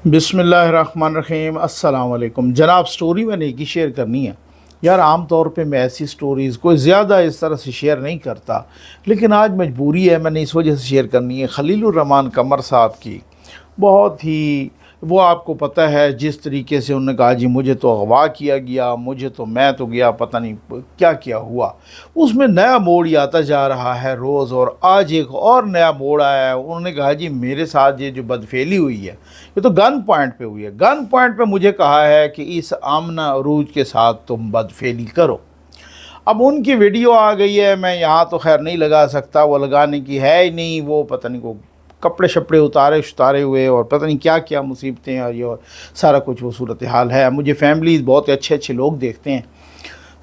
बिस्मिल्लाहिर्रहमानिर्रहीम। अस्सलाम वालेकुम जनाब। स्टोरी मैंने एक ही शेयर करनी है यार। आम तौर पे मैं ऐसी स्टोरीज़ कोई ज़्यादा इस तरह से शेयर नहीं करता, लेकिन आज मजबूरी है, मैंने इस वजह से शेयर करनी है। खलीलुर रहमान कमर साहब की बहुत ही, वो आपको पता है जिस तरीके से उन्होंने कहा जी मुझे तो अगवा किया गया, मुझे तो मैं तो गया पता नहीं क्या क्या हुआ। उसमें नया मोड़ ही आता जा रहा है रोज़, और आज एक और नया मोड़ आया है। उन्होंने कहा जी मेरे साथ ये जो बदफेली हुई है ये तो गन पॉइंट पे हुई है। गन पॉइंट पे मुझे कहा है कि इस आमना अरूज के साथ तुम बदफेली करो। अब उनकी वीडियो आ गई है, मैं यहाँ तो खैर नहीं लगा सकता, वो लगाने की है ही नहीं। वो पता नहीं को कपड़े शपड़े उतारे हुए और पता नहीं क्या क्या मुसीबतें और ये और सारा कुछ वो सूरत हाल है। मुझे फैमिली बहुत अच्छे अच्छे लोग देखते हैं,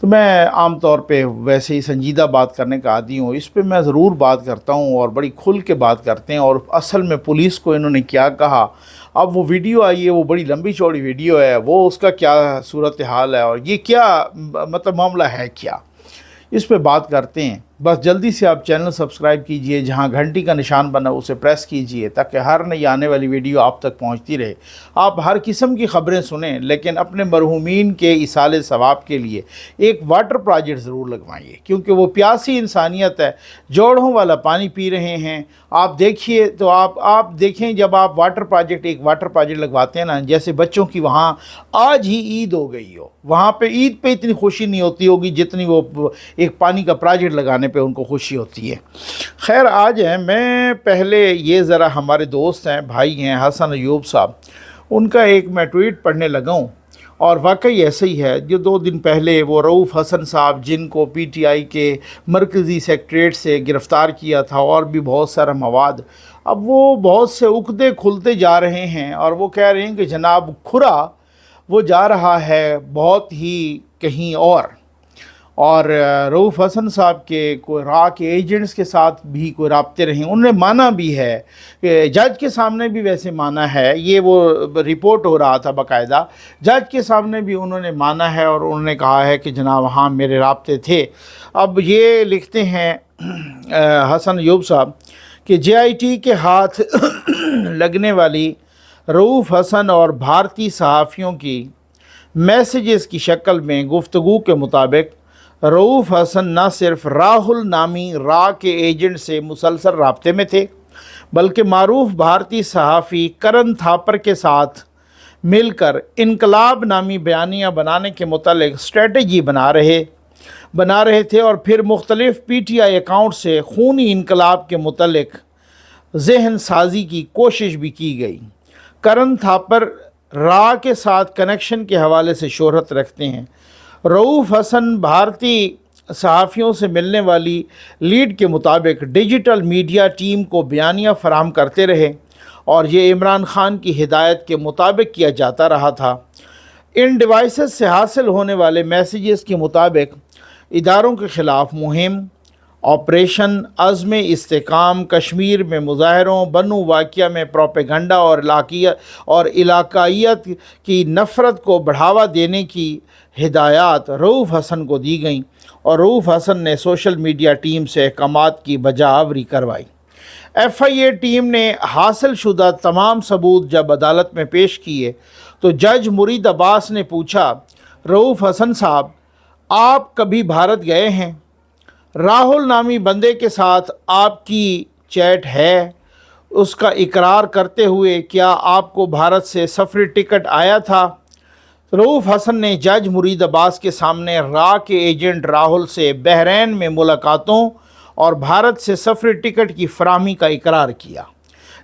तो मैं आम तौर पे वैसे ही संजीदा बात करने का आदी हूँ। इस पे मैं ज़रूर बात करता हूँ और बड़ी खुल के बात करते हैं। और असल में पुलिस को इन्होंने क्या कहा, अब वो वीडियो आई है, वो बड़ी लंबी चौड़ी वीडियो है, वो उसका क्या सूरत हाल है और ये क्या मतलब मामला है क्या, इस पे बात करते हैं। बस जल्दी से आप चैनल सब्सक्राइब कीजिए, जहां घंटी का निशान बना उसे प्रेस कीजिए ताकि हर नई आने वाली वीडियो आप तक पहुंचती रहे। आप हर किस्म की ख़बरें सुनें, लेकिन अपने मरहूमीन के इसाले सवाब के लिए एक वाटर प्रोजेक्ट ज़रूर लगवाइए, क्योंकि वो प्यासी इंसानियत है। जोड़ों वाला पानी पी रहे हैं। आप देखिए तो आप देखें, जब आप एक वाटर प्रोजेक्ट लगवाते हैं ना, जैसे बच्चों की वहाँ आज ही ईद हो गई हो, वहाँ पे ईद पे इतनी खुशी नहीं होती होगी जितनी वो एक पानी का प्रोजेक्ट लगाने पे उनको खुशी होती है। खैर आज है, मैं पहले ये ज़रा हमारे दोस्त हैं, भाई हैं हसन अयूब साहब, उनका एक मैं ट्वीट पढ़ने लगा हूँ और वाकई ऐसे ही है। जो 2 दिन पहले वो रऊफ़ हसन साहब, जिनको पीटीआई के मरकज़ी सेक्रेटरीट से गिरफ़्तार किया था और भी बहुत सारा मवाद, अब वो बहुत से उकदे खुलते जा रहे हैं और वो कह रहे हैं कि जनाब खुरा वो जा रहा है बहुत ही कहीं और रऊफ़ हसन साहब के कोई रा के एजेंट्स के साथ भी कोई राब्ते रहे। उन्होंने माना भी है, जज के सामने भी वैसे माना है, ये वो रिपोर्ट हो रहा था बाकायदा, जज के सामने भी उन्होंने माना है और उन्होंने कहा है कि जनाब हाँ मेरे राब्ते थे। अब ये लिखते हैं हसन अयूब साहब कि JIT के हाथ लगने वाली रऊफ़ हसन और भारतीय सहाफ़ियों की मैसेजेस की शक्ल में गुफ्तगू के मुताबिक रऊफ़ हसन न सिर्फ राहुल नामी रा के एजेंट से मुसलसल राब्ते में थे, बल्कि मारूफ भारतीय सहाफ़ी करण थापर के साथ मिलकर इनकलाब नामी बयानियाँ बनाने के मुतालिक स्ट्रेटजी बना रहे थे और फिर मुख्तलिफ PTI अकाउंट से खूनी इनकलाब के मुतालिक जहन साजी की कोशिश भी की गई। करण थापर रा के साथ कनेक्शन के हवाले से शोहरत रखते हैं। रऊफ़ हसन भारतीय सहाफ़ियों से मिलने वाली लीड के मुताबिक डिजिटल मीडिया टीम को बयानियाँ फराहम करते रहे और ये इमरान खान की हिदायत के मुताबिक किया जाता रहा था। इन डिवाइसेस से हासिल होने वाले मैसेजेस के मुताबिक इदारों के ख़िलाफ़ मुहिम ऑपरेशन अज़्म इस्तेकाम, कश्मीर में मुज़ाहरों, बनू वाक़िया में प्रोपेगंडा और इलाकाइयत की नफ़रत को बढ़ावा देने की हिदायत रऊफ़ हसन को दी गई और रऊफ़ हसन ने सोशल मीडिया टीम से अहकामात की बजावरी करवाई। FIA टीम ने हासिल शुदा तमाम सबूत जब अदालत में पेश किए तो जज मुरीद अब्बास ने पूछा, रऊफ़ हसन साहब आप कभी भारत गए हैं? राहुल नामी बंदे के साथ आपकी चैट है? उसका इकरार करते हुए क्या आपको भारत से सफरी टिकट आया था? रऊफ़ हसन ने जज मुरीद अब्बास के सामने रा के एजेंट राहुल से बहरीन में मुलाकातों और भारत से सफरी टिकट की फराहमी का इकरार किया।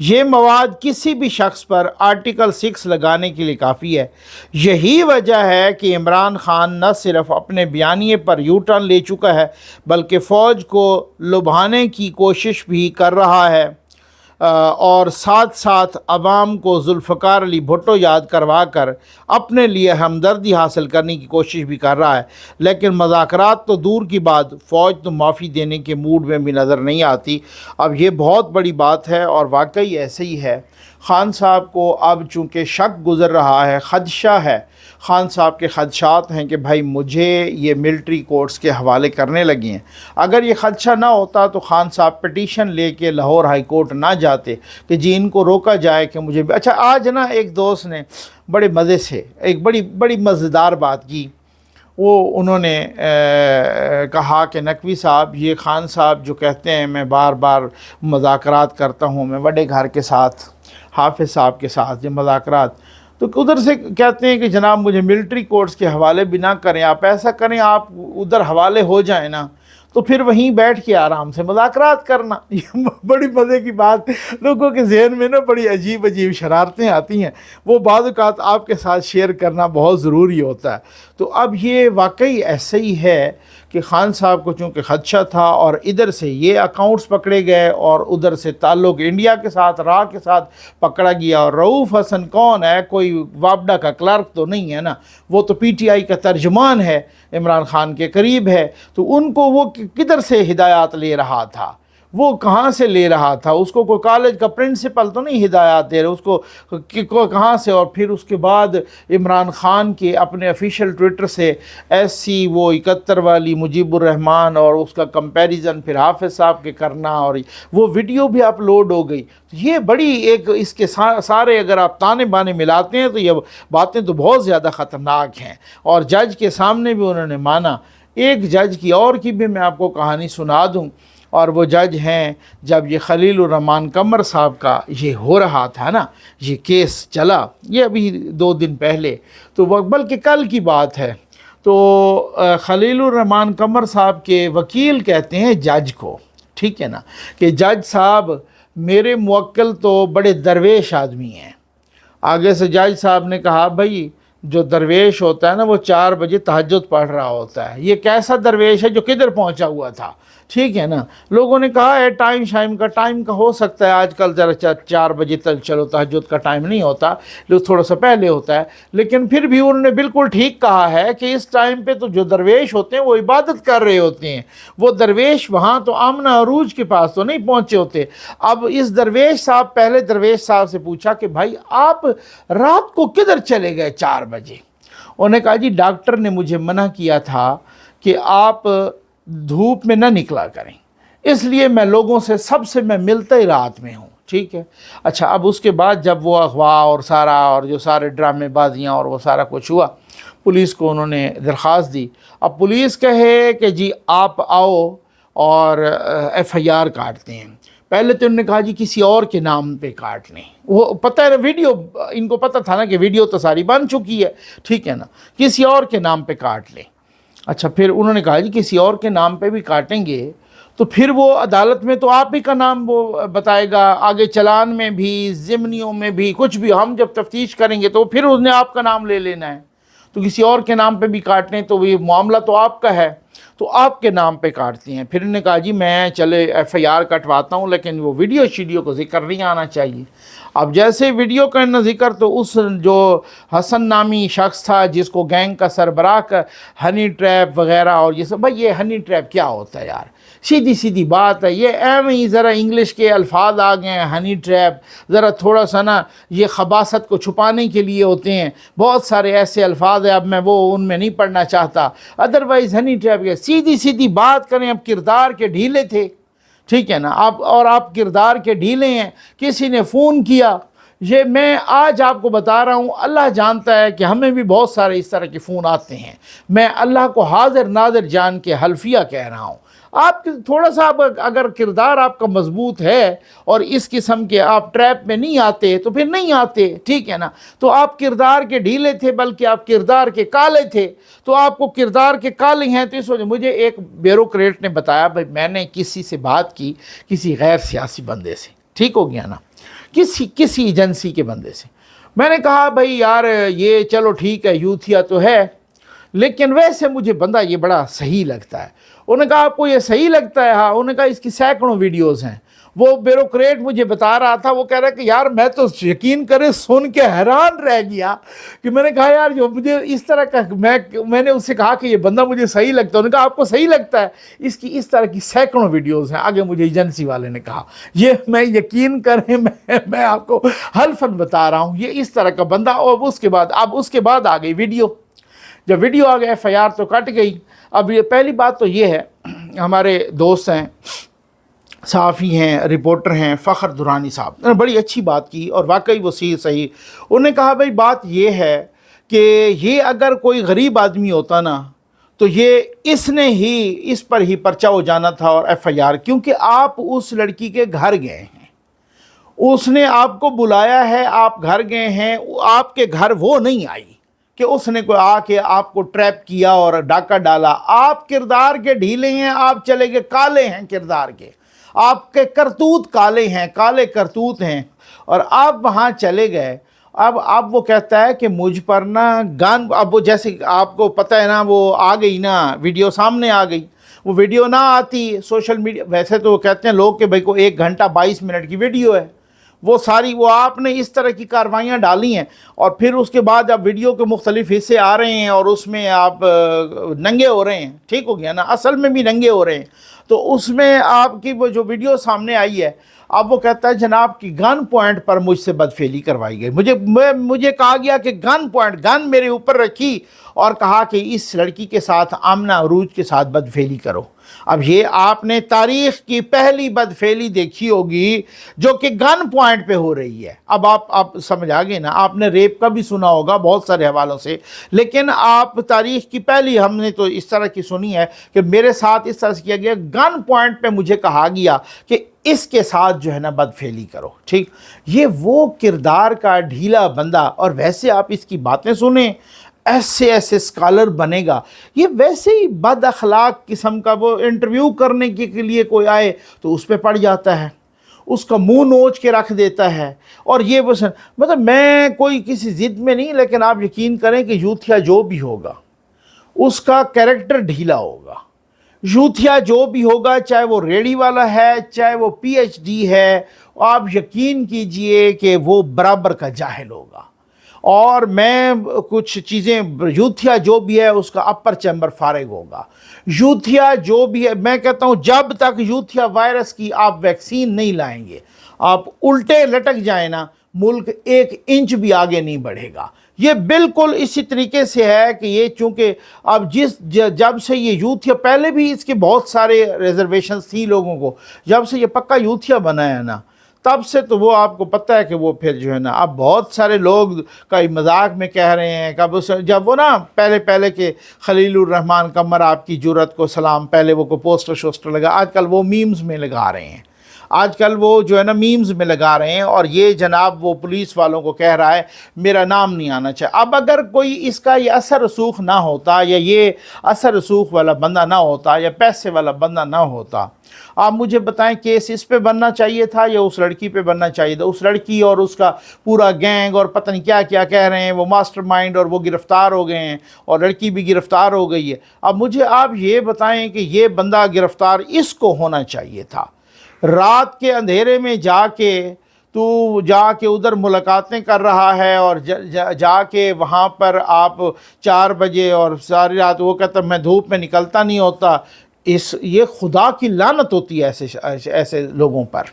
ये मवाद किसी भी शख्स पर आर्टिकल 6 लगाने के लिए काफ़ी है। यही वजह है कि इमरान खान न सिर्फ अपने बयानिए पर यू टर्न ले चुका है, बल्कि फ़ौज को लुभाने की कोशिश भी कर रहा है और साथ साथ अवाम को जुल्फ़कार अली भुट्टो याद करवा कर अपने लिए हमदर्दी हासिल करने की कोशिश भी कर रहा है। लेकिन मज़ाकरात तो दूर की बात, फ़ौज तो माफ़ी देने के मूड में भी नज़र नहीं आती। अब ये बहुत बड़ी बात है और वाकई ऐसे ही है। खान साहब को अब चूँकि शक गुज़र रहा है, ख़दशा है, खान साहब के ख़दशात हैं कि भाई मुझे ये मिलिट्री कोर्ट्स के हवाले करने लगे हैं। अगर ये ख़दशा ना होता तो खान साहब पिटीशन लेके लाहौर हाई कोर्ट ना जाते कि जी इनको रोका जाए कि मुझे। अच्छा, आज ना एक दोस्त ने बड़े मज़े से एक बड़ी मज़ेदार बात की। वो उन्होंने कहा कि नकवी साहब, ये खान साहब जो कहते हैं मैं बार बार मुज़ाकरात करता हूँ, मैं बड़े घर के साथ हाफिज़ साहब के साथ ये मुज़ाकरात, तो उधर से कहते हैं कि जनाब मुझे मिलिट्री कोर्ट्स के हवाले भी ना करें, आप ऐसा करें आप उधर हवाले हो जाए ना, तो फिर वहीं बैठ के आराम से मुज़ाकरात करना। ये बड़ी मज़े की बात, लोगों के जहन में ना बड़ी अजीब अजीब शरारतें आती हैं, वो बाद औक़ात आपके साथ शेयर करना बहुत ज़रूरी होता है। तो अब ये वाकई ऐसा ही है कि खान साहब को चूँकि ख़दशा था और इधर से ये अकाउंट्स पकड़े गए और उधर से ताल्लुक़ इंडिया के साथ, रा के साथ पकड़ा गया। और रऊफ़ हसन कौन है, कोई वापडा का क्लर्क तो नहीं है ना, वो तो पीटीआई का तर्जुमान है, इमरान खान के करीब है। तो उनको वो किधर से हिदायत ले रहा था, वो कहाँ से ले रहा था, उसको कोई कॉलेज का प्रिंसिपल तो नहीं हिदायत दे रहे उसको कहाँ से। और फिर उसके बाद इमरान खान के अपने ऑफिशियल ट्विटर से ऐसी वो 71 वाली मुजीबुर रहमान और उसका कंपैरिजन फिर हाफिज़ साहब के करना, और वो वीडियो भी अपलोड हो गई। ये बड़ी एक इसके सारे अगर आप ताने बाने मिलाते हैं तो ये बातें तो बहुत ज़्यादा ख़तरनाक हैं। और जज के सामने भी उन्होंने माना। एक जज की और की भी मैं आपको कहानी सुना दूँ, और वो जज हैं, जब ये खलीलुर रहमान कमर साहब का ये हो रहा था ना, ये केस चला, ये अभी 2 दिन पहले, तो वह बल्कि कल की बात है, तो खलीलुर रहमान कमर साहब के वकील कहते हैं जज को, ठीक है ना, कि जज साहब मेरे मुवक्किल तो बड़े दरवेश आदमी हैं। आगे से जज साहब ने कहा भाई जो दरवेश होता है ना वो 4 बजे तहज्जुद पढ़ रहा होता है, ये कैसा दरवेश है जो किधर पहुंचा हुआ था, ठीक है ना। लोगों ने कहा है टाइम का हो सकता है आजकल ज़रा 4 बजे तक चलो तहज्जुद का टाइम नहीं होता, लोग थोड़ा सा पहले होता है, लेकिन फिर भी उन्होंने बिल्कुल ठीक कहा है कि इस टाइम पे तो जो दरवेश होते हैं वो इबादत कर रहे होते हैं, वो दरवेश वहाँ तो आमना अरूज के पास तो नहीं पहुँचे होते। अब इस दरवेश साहब, पहले दरवेश साहब से पूछा कि भाई आप रात को किधर चले गए 4 बजे। उन्होंने कहा जी डॉक्टर ने मुझे मना किया था कि आप धूप में न निकला करें, इसलिए मैं लोगों से सबसे मैं मिलता ही रात में हूँ, ठीक है। अच्छा, अब उसके बाद जब वो अगवा और सारा और जो सारे ड्रामेबाजियाँ और वो सारा कुछ हुआ, पुलिस को उन्होंने दरख्वास्त दी। अब पुलिस कहे कि जी आप आओ और FIR काटते हैं। पहले तो उन्होंने कहा जी किसी और के नाम पे काट लें, वो पता है वीडियो, इनको पता था ना कि वीडियो तो सारी बन चुकी है, ठीक है ना, किसी और के नाम पे काट लें। अच्छा, फिर उन्होंने कहा जी किसी और के नाम पे भी काटेंगे तो फिर वो अदालत में तो आप ही का नाम वो बताएगा, आगे चलान में भी, ज़िमनियों में भी, कुछ भी हम जब तफ्तीश करेंगे तो फिर उसने आपका नाम ले लेना है। तो किसी और के नाम पे भी काटने तो ये मामला तो आपका है, तो आपके नाम पे काटती हैं। फिर उन्होंने कहा जी मैं चले FIR कटवाता हूँ, लेकिन वो वीडियो को जिक्र नहीं आना चाहिए। अब जैसे वीडियो का न जिक्र, तो उस जो हसन नामी शख्स था जिसको गैंग का सरबराह का हनी ट्रैप वगैरह और ये सब, भाई ये हनी ट्रैप क्या होता है यार, सीधी सीधी बात है, ये एम ही ज़रा इंग्लिश के अल्फाज आ गए हैं। हनी ट्रैप ज़रा थोड़ा सा ना ये खबासत को छुपाने के लिए होते हैं, बहुत सारे ऐसे अल्फाज है, अब मैं वो उनमें नहीं पढ़ना चाहता। अदरवाइज़ हनी ट्रैप के सीधी सीधी बात करें। अब किरदार के ढीले थे, ठीक है ना, आप किरदार के ढीले हैं। किसी ने फ़ोन किया, ये मैं आज आपको बता रहा हूँ, अल्लाह जानता है कि हमें भी बहुत सारे इस तरह के फ़ोन आते हैं। मैं अल्लाह को हाजिर नाजिर जान के हल्फिया कह रहा हूँ। आप थोड़ा सा अगर किरदार आपका मजबूत है और इस किस्म के आप ट्रैप में नहीं आते तो फिर नहीं आते, ठीक है ना। तो आप किरदार के ढीले थे, बल्कि आप किरदार के काले थे। तो आपको किरदार के काले हैं तो इस वजह मुझे एक ब्यूरोक्रेट ने बताया, भाई मैंने किसी से बात की, किसी गैर सियासी बंदे से, ठीक हो गया ना, किसी एजेंसी के बंदे से। मैंने कहा भाई यार ये चलो ठीक है यूथिया तो है, लेकिन वैसे मुझे बंदा ये बड़ा सही लगता है। उन्होंने कहा आपको ये सही लगता है? हाँ। उन्होंने कहा इसकी सैकड़ों वीडियोस हैं। وہ بیوروکریٹ مجھے بتا رہا تھا، وہ کہہ رہا ہے کہ یار میں تو یقین کرے سن کے حیران رہ گیا کہ میں نے کہا یار جو مجھے اس طرح کا میں نے اس سے کہا کہ یہ بندہ مجھے صحیح لگتا ہے. انہوں نے کہا آپ کو صحیح لگتا ہے؟ اس طرح کی سینکڑوں ویڈیوز ہیں. آگے مجھے ایجنسی والے نے کہا، یہ میں یقین کریں میں آپ کو حلفاً بتا رہا ہوں یہ اس طرح کا بندہ. اور اس کے بعد آ گئی ویڈیو. جب ویڈیو آ گیا FIR تو کٹ گئی. اب یہ پہلی بات تو یہ ہے، ہمارے دوست ہیں، صحافی ہیں، رپورٹر ہیں، فخر درانی صاحب نے بڑی اچھی بات کی اور واقعی وہ صحیح. انہوں نے کہا بھائی بات یہ ہے کہ یہ اگر کوئی غریب آدمی ہوتا نا تو یہ اس پر ہی پرچہ ہو جانا تھا اور FIR، کیونکہ آپ اس لڑکی کے گھر گئے ہیں، اس نے آپ کو بلایا ہے، آپ گھر گئے ہیں، آپ کے گھر وہ نہیں آئی کہ اس نے کوئی آ کے آپ کو ٹریپ کیا اور ڈاکہ ڈالا. آپ کردار کے ڈھیلے ہیں، آپ چلے گئے، کالے ہیں کردار کے، آپ کے کرتوت کالے ہیں، کالے کرتوت ہیں، اور آپ وہاں چلے گئے. اب وہ کہتا ہے کہ مجھ پر نا گن، اب وہ جیسے آپ کو پتہ ہے نا وہ آ گئی نا ویڈیو سامنے آ گئی. وہ ویڈیو نہ آتی سوشل میڈیا، ویسے تو وہ کہتے ہیں لوگ کہ بھائی کو 1 گھنٹہ 22 منٹ کی ویڈیو ہے، وہ آپ نے اس طرح کی کاروائیاں ڈالی ہیں. اور پھر اس کے بعد اب ویڈیو کے مختلف حصے آ رہے ہیں اور اس میں آپ ننگے ہو رہے ہیں. ٹھیک ہو گیا نا، اصل میں بھی ننگے ہو رہے ہیں. تو اس میں آپ کی وہ جو ویڈیو سامنے آئی ہے، اب وہ کہتا ہے جناب کی گن پوائنٹ پر مجھ سے بدفعلی کروائی گئی. مجھے کہا گیا کہ گن میرے اوپر رکھی اور کہا کہ اس لڑکی کے ساتھ آمنہ عروج کے ساتھ بدفعلی کرو. اب یہ آپ نے تاریخ کی پہلی بدفعلی دیکھی ہوگی جو کہ گن پوائنٹ پہ ہو رہی ہے. اب آپ سمجھ آگے نا، آپ نے ریپ کا بھی سنا ہوگا بہت سارے حوالوں سے، لیکن آپ تاریخ کی پہلی ہم نے تو اس طرح کی سنی ہے کہ میرے ساتھ اس طرح سے کیا گیا. گن پوائنٹ پہ مجھے کہا گیا کہ اس کے ساتھ جو ہے نا بدفعلی کرو. ٹھیک، یہ وہ کردار کا ڈھیلا بندہ. اور ویسے آپ اس کی باتیں سنیں، ایسے اسکالر بنے گا. یہ ویسے ہی بد اخلاق قسم کا، وہ انٹرویو کرنے کے لیے کوئی آئے تو اس پہ پڑ جاتا ہے، اس کا منہ نوچ کے رکھ دیتا ہے. اور یہ بس مطلب میں کوئی کسی ضد میں نہیں، لیکن آپ یقین کریں کہ یوتھیا جو بھی ہوگا اس کا کریکٹر ڈھیلا ہوگا. یوتھیا جو بھی ہوگا، چاہے وہ ریڑی والا ہے، چاہے وہ PhD ہے، آپ یقین کیجئے کہ وہ برابر کا جاہل ہوگا. اور میں کچھ چیزیں، یوتھیا جو بھی ہے اس کا اپر چیمبر فارغ ہوگا. یوتھیا جو بھی ہے، میں کہتا ہوں جب تک یوتھیا وائرس کی آپ ویکسین نہیں لائیں گے، آپ الٹے لٹک جائیں نا، ملک 1 انچ بھی آگے نہیں بڑھے گا. یہ بالکل اسی طریقے سے ہے کہ یہ چونکہ اب جب سے یہ یوتھیا، پہلے بھی اس کے بہت سارے ریزرویشنز تھی لوگوں کو، جب سے یہ پکا یوتھیا بنا ہے نا تب سے تو وہ آپ کو پتہ ہے کہ وہ پھر جو ہے نا اب بہت سارے لوگ کا مذاق میں کہہ رہے ہیں کہ جب وہ نا پہلے کہ خلیل الرحمن قمر آپ کی جرت کو سلام، پہلے وہ کو پوسٹر شوسٹر لگا، آج کل وہ میمز میں لگا رہے ہیں، آج کل وہ جو ہے نا میمز میں لگا رہے ہیں. اور یہ جناب وہ پولیس والوں کو کہہ رہا ہے میرا نام نہیں آنا چاہیے. اب اگر کوئی اس کا یہ اثر رسوخ نہ ہوتا، یا یہ اثر رسوخ والا بندہ نہ ہوتا، یا پیسے والا بندہ نہ ہوتا، آپ مجھے بتائیں کیس اس پہ بننا چاہیے تھا یا اس لڑکی پہ بننا چاہیے تھا؟ اس لڑکی اور اس کا پورا گینگ اور پتہ نہیں کیا کیا کہہ رہے ہیں، وہ ماسٹر مائنڈ، اور وہ گرفتار ہو گئے ہیں اور لڑکی بھی گرفتار ہو گئی ہے. اب مجھے آپ یہ بتائیں کہ یہ بندہ گرفتار اس کو ہونا چاہیے تھا. رات کے اندھیرے میں جا کے ادھر ملاقاتیں کر رہا ہے، اور جا کے وہاں پر آپ 4 بجے اور ساری رات وہ کہتا میں دھوپ میں نکلتا نہیں ہوتا. یہ خدا کی لعنت ہوتی ہے ایسے لوگوں پر.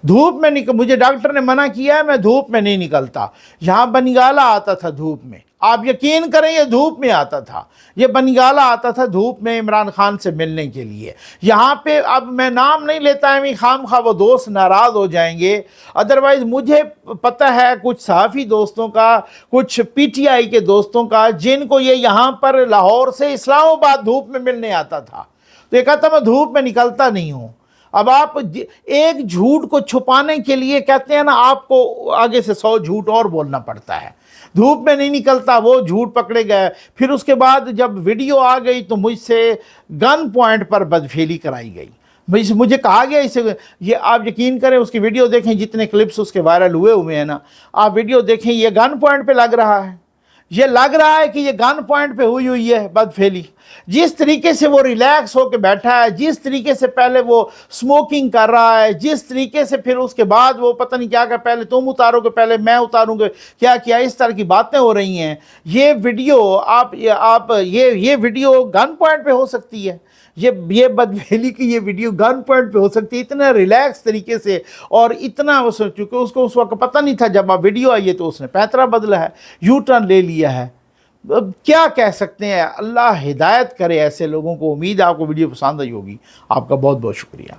دھوپ میں مجھے ڈاکٹر نے منع کیا ہے، میں دھوپ میں نہیں نکلتا. یہاں بنگالہ آتا تھا دھوپ میں، آپ یقین کریں یہ دھوپ میں آتا تھا، یہ بنگالہ آتا تھا دھوپ میں عمران خان سے ملنے کے لیے. یہاں پہ اب میں نام نہیں لیتا ہے، خام خواہ وہ دوست ناراض ہو جائیں گے. ادروائز مجھے پتہ ہے کچھ صحافی دوستوں کا، کچھ PTI کے دوستوں کا، جن کو یہ یہاں پر لاہور سے اسلام آباد دھوپ میں ملنے آتا تھا، تو یہ کہتا میں دھوپ میں نکلتا نہیں ہوں. اب آپ ایک جھوٹ کو چھپانے کے لیے کہتے ہیں نا، آپ کو آگے سے 100 جھوٹ اور بولنا پڑتا ہے. دھوپ میں نہیں نکلتا، وہ جھوٹ پکڑے گئے. پھر اس کے بعد جب ویڈیو آ گئی تو مجھ سے گن پوائنٹ پر بدفعلی کرائی گئی. مجھے کہا گیا اسے، یہ آپ یقین کریں اس کی ویڈیو دیکھیں، جتنے کلپس اس کے وائرل ہوئے ہیں نا، آپ ویڈیو دیکھیں، یہ گن پوائنٹ پہ لگ رہا ہے. یہ لگ رہا ہے کہ یہ گن پوائنٹ پہ ہوئی ہے بدفعلی. جس طریقے سے وہ ریلیکس ہو کے بیٹھا ہے، جس طریقے سے پہلے وہ سموکنگ کر رہا ہے، جس طریقے سے پھر اس کے بعد وہ پتہ نہیں کیا کہ پہلے تم اتارو گے پہلے میں اتاروں گے، کیا اس طرح کی باتیں ہو رہی ہیں. یہ ویڈیو یہ ویڈیو گن پوائنٹ پہ ہو سکتی ہے. یہ بدفعلی کی یہ ویڈیو گن پوائنٹ پہ ہو سکتی ہے، اتنا ریلیکس طریقے سے. اور اتنا چونکہ اس کو اس وقت پتہ نہیں تھا جب ویڈیو آئی ہے تو اس نے پیترا بدلا ہے، یو ٹرن لے لیا ہے. کیا کہہ سکتے ہیں، اللہ ہدایت کرے ایسے لوگوں کو. امید ہے آپ کو ویڈیو پسند آئی ہوگی. آپ کا بہت بہت شکریہ.